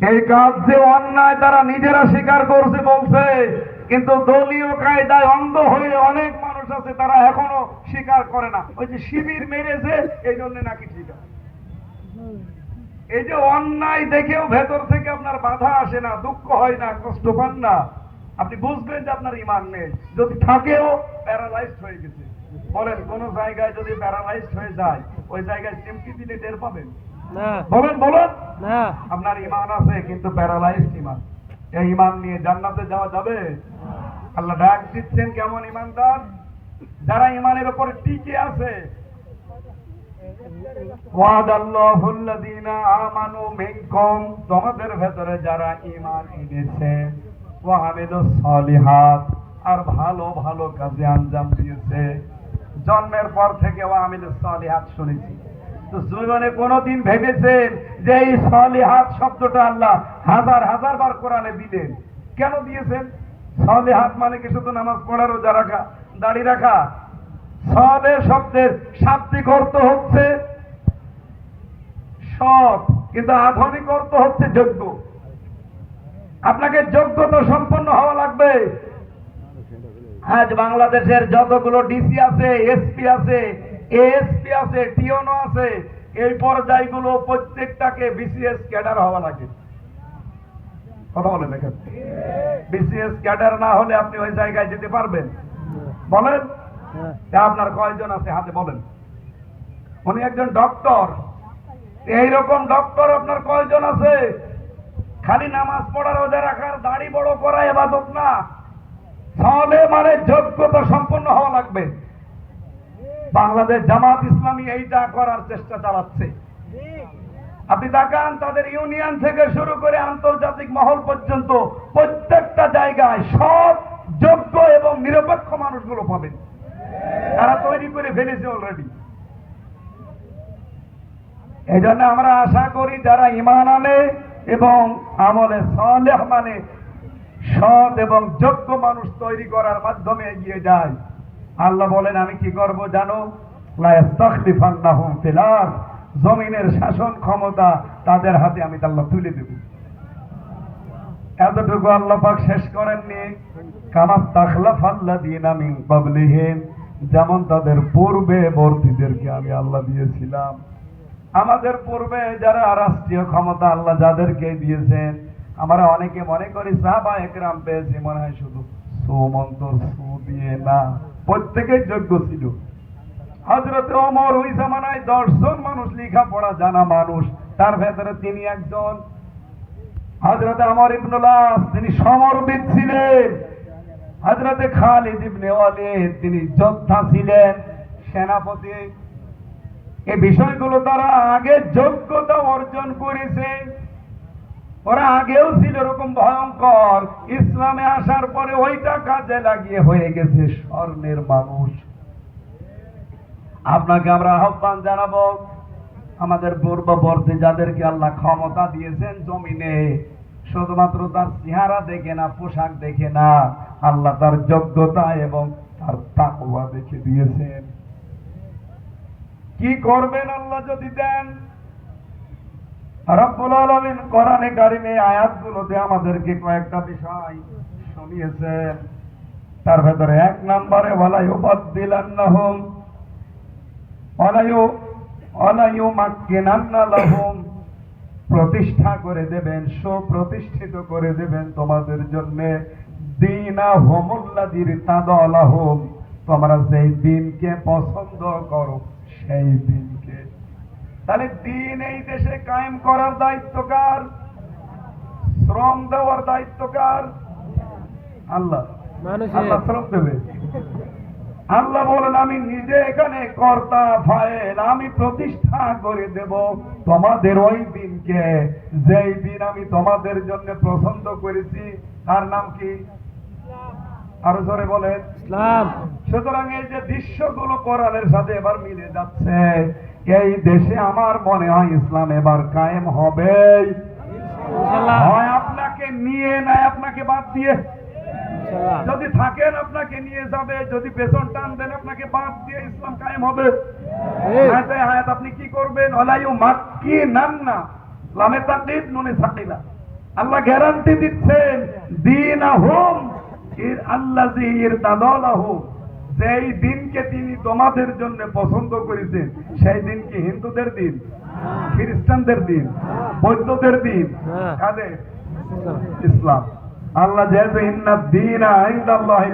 এই কাজ যে অন্যায় তারা নিজেরা স্বীকার করছে বলছে, কিন্তু দলীয় কায়দায় অন্ধ হয়ে অনেক মানুষ আছে তারা এখনো স্বীকার করে না। ওই যে শিবির মেরেছে এই জন্য নাকি ঠিক আছে। এই যে অন্যায় দেখেও ভেতর থেকে আপনার বাধা আসে না, দুঃখ হয় না, কষ্ট পান না, আপনি বুঝবেন যে আপনার ঈমান নেই। যদি থাকেও প্যারালাইজড হয়ে গেছে। বলেন কোন জায়গায় যদি প্যারালাইজড হয়ে যায় ওই জায়গায় চিমটি দিলে টের পাবেন না? বলেন বলেন না। আপনার ঈমান আছে কিন্তু প্যারালাইজড ঈমান। এই ঈমান নিয়ে জান্নাতে যাওয়া যাবে? আল্লাহ ডাক দিচ্ছেন কেমন ঈমানদার, যারা ঈমানের উপরে টিকে আছে। ওয়াদাল্লাহুল্লাযীনা আমানু মিনকুম, তোমাদের ভেতরে যারা ঈমান এনেছে, ওয়া আমিলুস সালিহাত, আর ভালো ভালো কাজে আঞ্জাম দিয়েছে। জন্মের পর থেকে ওয়া আমিলুস সালিহাত শুনেছি, তো জীবনে কোনদিন ভেবেছেন যে এই সালিহাত শব্দটা আল্লাহ হাজার হাজার বার কোরআনে দিলেন? কেন দিয়েছেন? সালিহাত মানে কি শুধু নামাজ পড়া, রোজা রাখা, দাড়ি রাখা? সালে শব্দের শাব্দিক অর্থ হচ্ছে সৎ, কিন্তু আধুনিক অর্থ হচ্ছে যোগ্য। আপনাকে যোগ্যতা সম্পন্ন হওয়া লাগবে। আজ বাংলাদেশের যতগুলো ডিসি আছে, এসপি আছে, এএসপি আছে, টিওনো আছে, এই পর্যায়গুলো প্রত্যেকটাকে বিসিএস ক্যাডার হওয়া লাগে। কথা বলে দেখেন, বিসিএস ক্যাডার না হলে আপনি ওই জায়গায় যেতে পারবেন? বলেন আপনার কয়জন আছে হাতে বলেন? উনি একজন ডক্টর, এইরকম ডক্টর আপনার কয়জন আছে? খালি নামাজ পড়া, রোজা রাখার, দাড়ি বড় করা ইবাদত না, তাহলে মানে যোগ্যতা সম্পন্ন হওয়া লাগবে। বাংলাদেশ জামাত ইসলামী এইটা করার চেষ্টা চালাচ্ছে। আপনি দেখান তাদের ইউনিয়ন থেকে শুরু করে আন্তর্জাতিক মহল পর্যন্ত প্রত্যেকটা জায়গায় সৎ, যোগ্য এবং নিরপেক্ষ মানুষগুলো পাবেন। তারা তৈরি করে ফেলেছে অলরেডি। এই জন্য আমরা আশা করি যারা ঈমান আনে এবং আমলে সালেহ মানে সৎ এবং যোগ্য মানুষ তৈরি করার মাধ্যমে এগিয়ে যায়, আল্লাহ বলেন আমি কি করব জানো? লা ইস্তাখলিফান্নাহুম ফিল আরদ, জমিনের শাসন ক্ষমতা তাদের হাতে আমি আল্লাহ তুলে দেব। এতটুকু আল্লাহ পাক শেষ করেননি। কামা তাখলাফাল্লাযীনা মিন ক্বাবলিহিম, যেমন তাদের পূর্ববর্তীদেরকে আমি আল্লাহ দিয়েছিলাম। আমাদের পূর্বে যারা রাষ্ট্রীয় ক্ষমতা আল্লাহ যাদেরকে দিয়েছেন, আমরা অনেকে মনে করি সাহাবা একরাম পেয়েছি, মনে হয় শুধু সুমন্তর সু দিয়ে না, প্রত্যেকেই যোগ্য ছিল। হযরত ওমর ওই জামানায় 10 জন মানুষ লেখাপড়া জানা মানুষ, তার ভেতরে তিনি একজন। হযরত আমর ইবনুল আস তিনি সমরবিদ ছিলেন। হযরত খালিদ ইবনে ওয়ালিদ তিনি যোদ্ধা ছিলেন, সেনাপতি। এই বিষয়গুলো তারা আগে যোগ্যতা অর্জন করেছে। ওরা আগেও ছিল এরকম ভয়ঙ্কর, ইসলামে আসার পরে ওইটা কাজে লাগিয়ে হয়ে গেছে স্বর্ণের মানুষ। আপনাকে আমরা আহ্বান জানাবো, আমাদের পূর্ববর্তী যাদেরকে আল্লাহ ক্ষমতা দিয়েছেন জমিনে, শুধুমাত্র তার চেহারা দেখে না, পোশাক দেখে না, আল্লাহ তার যোগ্যতা এবং তার তাকওয়া দেখে দিয়েছেন। কি করবেন আল্লাহ যদি দেন? রব্বুল আলামিন কোরআনে কারিমে আয়াতগুলোতে আমাদেরকে কয়েকটা বিষয় শুনিয়েছেন। তার ভেতরে 1 নম্বরে ওয়ালা ইউবাদদিলান্নাহুম ওয়ালা ইউমাক্কিনান্না লাহুম, প্রতিষ্ঠা করে দেবেন, সুপ্রতিষ্ঠিত করে দেবেন তোমাদের জন্য দীনাহুমুল্লাযী ইরতাদা লাহুম, তোমরা যেই দিনকে পছন্দ করো সেই দিনকে। তাহলে দিন এই দেশে কায়েম করার দায়িত্ব কার? শ্রম দেওয়ার দায়িত্ব কার? আল্লাহ। আল্লাহ শ্রম দেবে। আল্লাহ বলেন আমি নিজে এখানে কর্তা ফায়েল, আমি প্রতিষ্ঠা করে দেব তোমাদের ওই দিনকে যেই দিন আমি তোমাদের জন্য পছন্দ করেছি। তার নাম কি? আরো জোরে বলেন ইসলাম। সুতরাং এই যে দৃশ্যগুলো কোরআনের সাথে এবার মিলে যাচ্ছে, এই দেশে আমার মনে হয় ইসলাম এবার কায়েম হবে। হয় আপনাকে নিয়ে নেয়, আপনাকে বাদ দিয়ে। যদি থাকেন আপনাকে নিয়ে যাবে, যদি পেছন টান দেন আপনাকে বাদ দিয়ে ইসলাম কায়েম হবে। হায়াত আপনি কি করবেন? ওয়ালা ইউমাক্কিনান্না, লামে তাকদীর নুনে সাকিলা, আল্লাহ গ্যারান্টি দিচ্ছেন দীনাহুম আল্লাযী ইরতাদালাহু, যেই দিনকে তিনি তোমাদের জন্য পছন্দ করেছেন সেই দিন কি হিন্দুদের দিন, খ্রিস্টানদের দিন, বৌদ্ধদের দিন, কাদের? ইসলাম। আল্লাহ যেহেতু ইন্নাদ দীনা ইনদাল্লাহি